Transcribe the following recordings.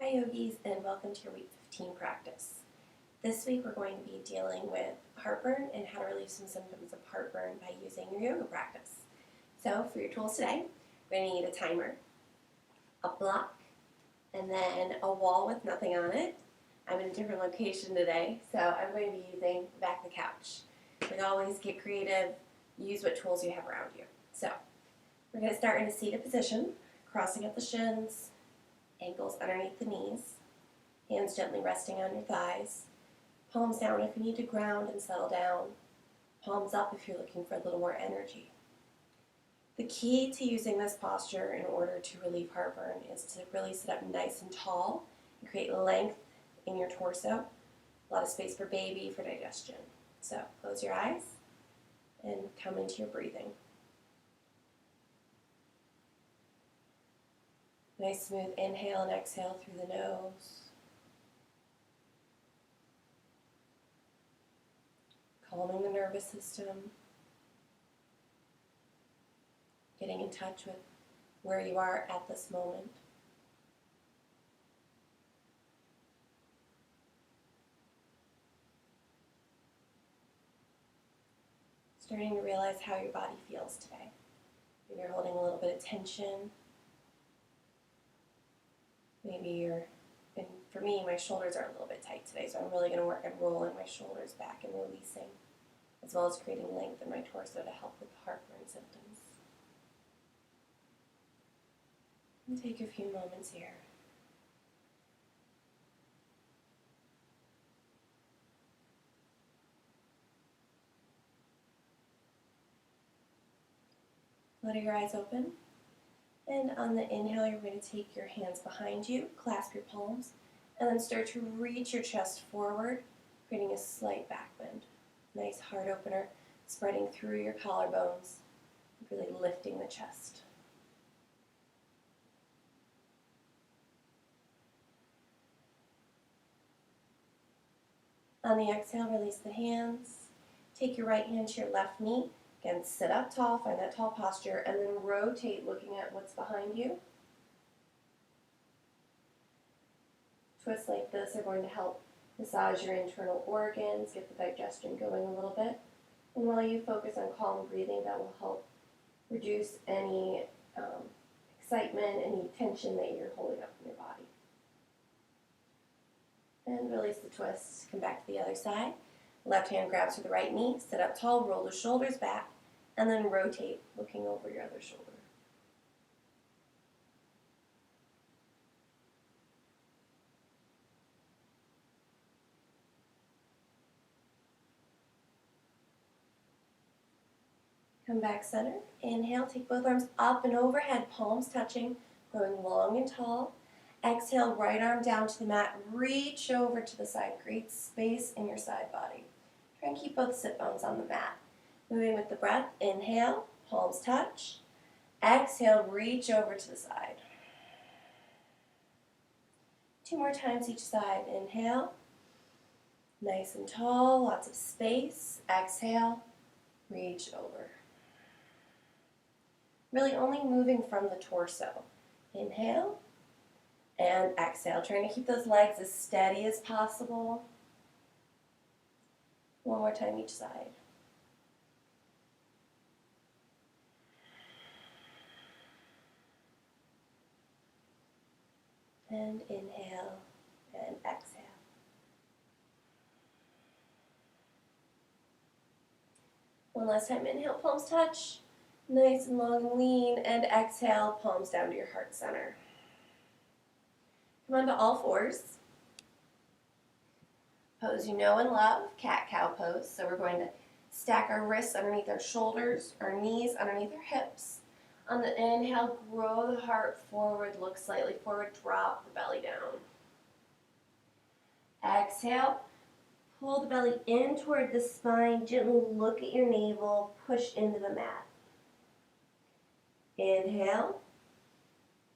Hi yogis, and welcome to your week 15 practice. This week we're going to be dealing with heartburn and how to relieve some symptoms of heartburn by using your yoga practice. So for your tools today, we're going to need a timer, a block, and then a wall with nothing on it. I'm in a different location today, so I'm going to be using the back of the couch. Like always, get creative, use what tools you have around you. So we're going to start in a seated position, crossing at the shins, ankles underneath the knees, hands gently resting on your thighs, palms down if you need to ground and settle down, palms up if you're looking for a little more energy. The key to using this posture in order to relieve heartburn is to really sit up nice and tall and create length in your torso, a lot of space for baby, for digestion. So close your eyes and come into your breathing. Nice smooth inhale and exhale through the nose. Calming the nervous system. Getting in touch with where you are at this moment. Starting to realize how your body feels today. Maybe you're holding a little bit of tension. Maybe and for me, my shoulders are a little bit tight today, so I'm really going to work on rolling my shoulders back and releasing, as well as creating length in my torso to help with the heartburn symptoms. And take a few moments here. Flutter your eyes open. And on the inhale, you're going to take your hands behind you, clasp your palms, and then start to reach your chest forward, creating a slight back bend. Nice heart opener, spreading through your collarbones, really lifting the chest. On the exhale, release the hands. Take your right hand to your left knee. Again, sit up tall, find that tall posture, and then rotate looking at what's behind you. Twists like this are going to help massage your internal organs, get the digestion going a little bit. And while you focus on calm breathing, that will help reduce any excitement, any tension that you're holding up in your body. And release the twist. Come back to the other side. Left hand grabs for the right knee, sit up tall, roll the shoulders back, and then rotate, looking over your other shoulder. Come back center. Inhale, take both arms up and overhead, palms touching, growing long and tall. Exhale, right arm down to the mat, reach over to the side, create space in your side body. Try and keep both sit bones on the mat. Moving with the breath, inhale, palms touch. Exhale, reach over to the side. 2 more times each side. Inhale, nice and tall, lots of space. Exhale, reach over. Really only moving from the torso. Inhale and exhale, trying to keep those legs as steady as possible. 1 more time each side. And inhale and exhale. One last time, inhale, palms touch. Nice and long and lean, and exhale, palms down to your heart center. Come on to all fours. Pose you know and love, cat-cow pose. So we're going to stack our wrists underneath our shoulders, our knees underneath our hips. On the inhale, grow the heart forward, look slightly forward, drop the belly down. Exhale, pull the belly in toward the spine, gently look at your navel, push into the mat. Inhale.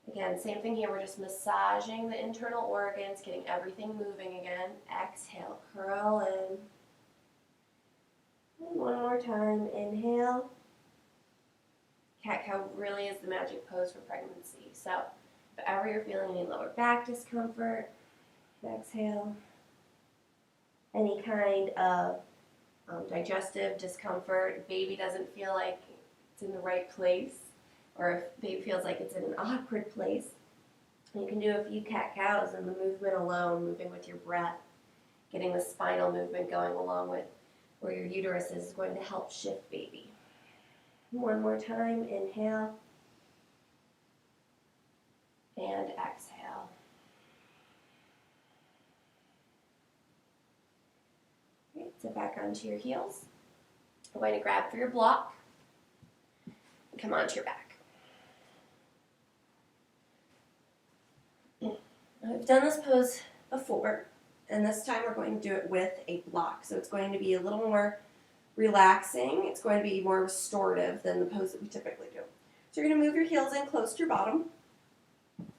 Again, same thing here, we're just massaging the internal organs, getting everything moving again. Exhale, curl in. And 1 more time, inhale. Cat-cow really is the magic pose for pregnancy. So if ever you're feeling any lower back discomfort, exhale. Any kind of digestive discomfort, if baby doesn't feel like it's in the right place, or if baby feels like it's in an awkward place, you can do a few cat-cows and the movement alone, moving with your breath, getting the spinal movement going along with where your uterus is going to help shift baby. One more time, inhale and exhale. Great, sit back onto your heels. You're going to grab for your block and come onto your back. Now, we've done this pose before, and this time we're going to do it with a block. So it's going to be a little more relaxing. It's going to be more restorative than the pose that we typically do. So you're going to move your heels in close to your bottom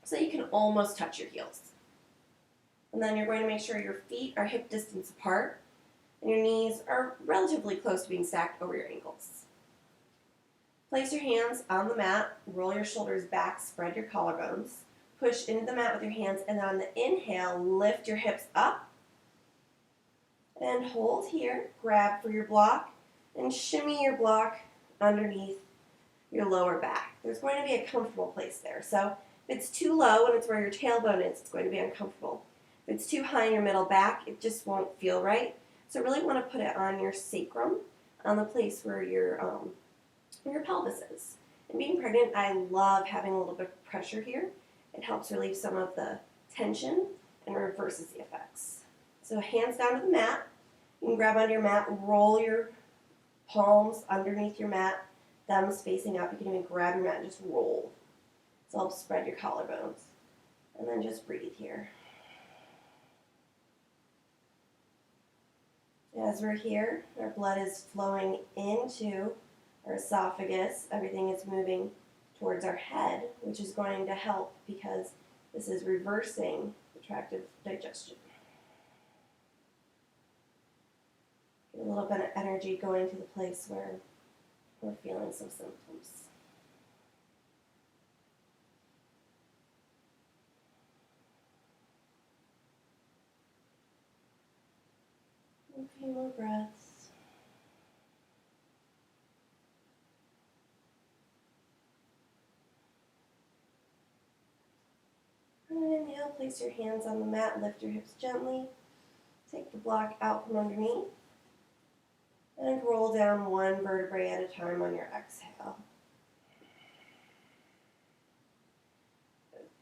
so you can almost touch your heels. And then you're going to make sure your feet are hip distance apart and your knees are relatively close to being stacked over your ankles. Place your hands on the mat, roll your shoulders back, spread your collarbones, push into the mat with your hands, and then on the inhale, lift your hips up and hold here. Grab for your block and shimmy your block underneath your lower back. There's going to be a comfortable place there. So if it's too low and it's where your tailbone is, it's going to be uncomfortable. If it's too high in your middle back, it just won't feel right. So really want to put it on your sacrum, on the place where your pelvis is. And being pregnant, I love having a little bit of pressure here. It helps relieve some of the tension and reverses the effects. So hands down to the mat. You can grab onto your mat, roll your palms underneath your mat, thumbs facing up. You can even grab your mat and just roll. So help spread your collarbones. And then just breathe here. As we're here, our blood is flowing into our esophagus. Everything is moving towards our head, which is going to help because this is reversing retractive digestion. Get a little bit of energy going to the place where we're feeling some symptoms. A few more breaths. And then inhale, place your hands on the mat, lift your hips gently. Take the block out from underneath. And roll down one vertebrae at a time on your exhale.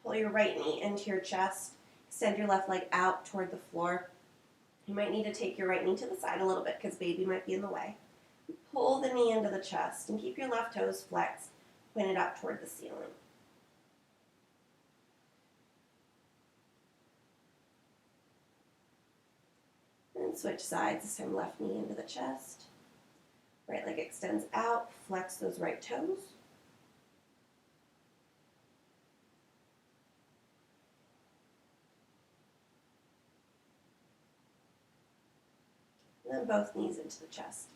Pull your right knee into your chest. Extend your left leg out toward the floor. You might need to take your right knee to the side a little bit because baby might be in the way. Pull the knee into the chest and keep your left toes flexed, pointed up toward the ceiling. And switch sides, this time left knee into the chest. Right leg extends out, flex those right toes. And then both knees into the chest.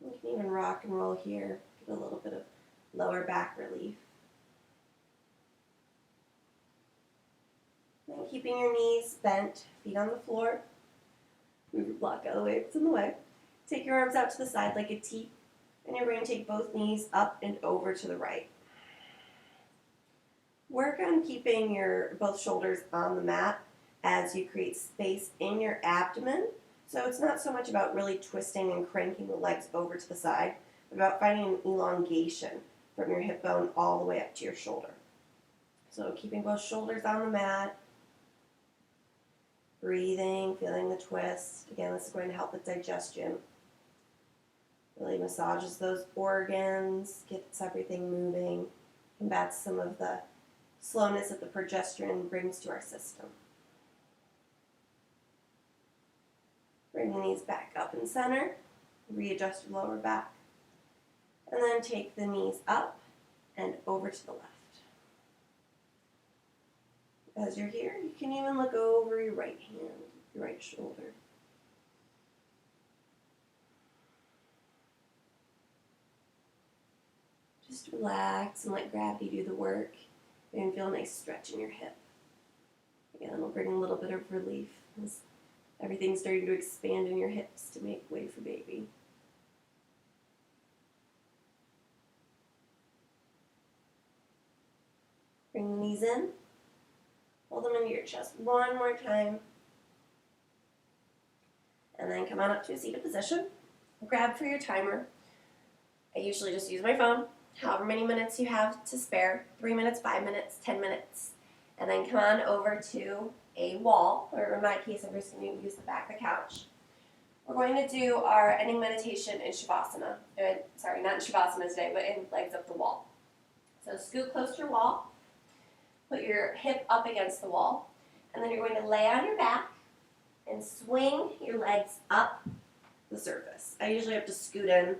You can even rock and roll here, get a little bit of lower back relief. And keeping your knees bent, feet on the floor. Move your block out of the way if it's in the way. Take your arms out to the side like a T, and you're going to take both knees up and over to the right. Work on keeping your both shoulders on the mat as you create space in your abdomen. So it's not so much about really twisting and cranking the legs over to the side, but about finding an elongation from your hip bone all the way up to your shoulder. So keeping both shoulders on the mat, breathing, feeling the twist. Again, this is going to help with digestion. Really massages those organs, gets everything moving, combats some of the slowness that the progesterone brings to our system. Bring the knees back up in center, readjust your lower back, and then take the knees up and over to the left. As you're here, you can even look over your right hand, your right shoulder. Just relax and let gravity do the work. You're going to feel a nice stretch in your hip. Again, it'll bring a little bit of relief as everything's starting to expand in your hips to make way for baby. Bring the knees in. Hold them into your chest one more time. And then come on up to a seated position. Grab for your timer. I usually just use my phone. However many minutes you have to spare, 3 minutes, 5 minutes, 10 minutes. And then come on over to a wall, or in my case, I'm just going to use the back of the couch. We're going to do our ending meditation in Shavasana. Sorry, not in Shavasana today, but in legs up the wall. So scoot close to your wall. Put your hip up against the wall. And then you're going to lay on your back and swing your legs up the surface. I usually have to scoot in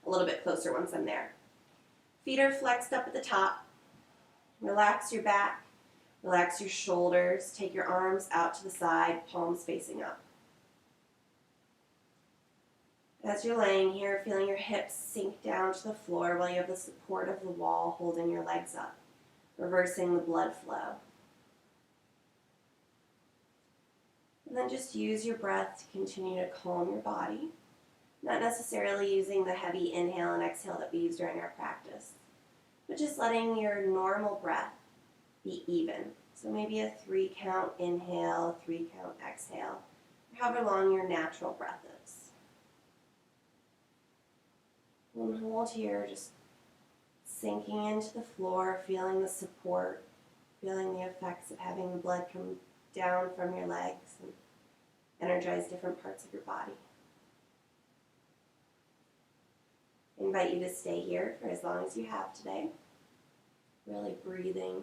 a little bit closer once I'm there. Feet are flexed up at the top. Relax your back. Relax your shoulders. Take your arms out to the side, palms facing up. As you're laying here, feeling your hips sink down to the floor while you have the support of the wall holding your legs up, reversing the blood flow. And then just use your breath to continue to calm your body, not necessarily using the heavy inhale and exhale that we use during our practice, but just letting your normal breath be even. So maybe a 3-count inhale, 3-count exhale, however long your natural breath is. And hold here, just sinking into the floor, feeling the support, feeling the effects of having the blood come down from your legs and energize different parts of your body. I invite you to stay here for as long as you have today. Really breathing,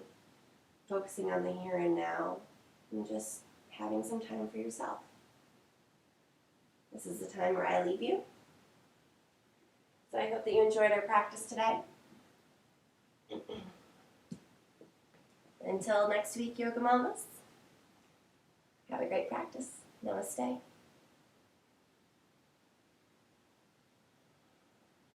focusing on the here and now, and just having some time for yourself. This is the time where I leave you. So I hope that you enjoyed our practice today. Until next week, Yoga Mamas, have a great practice. Namaste.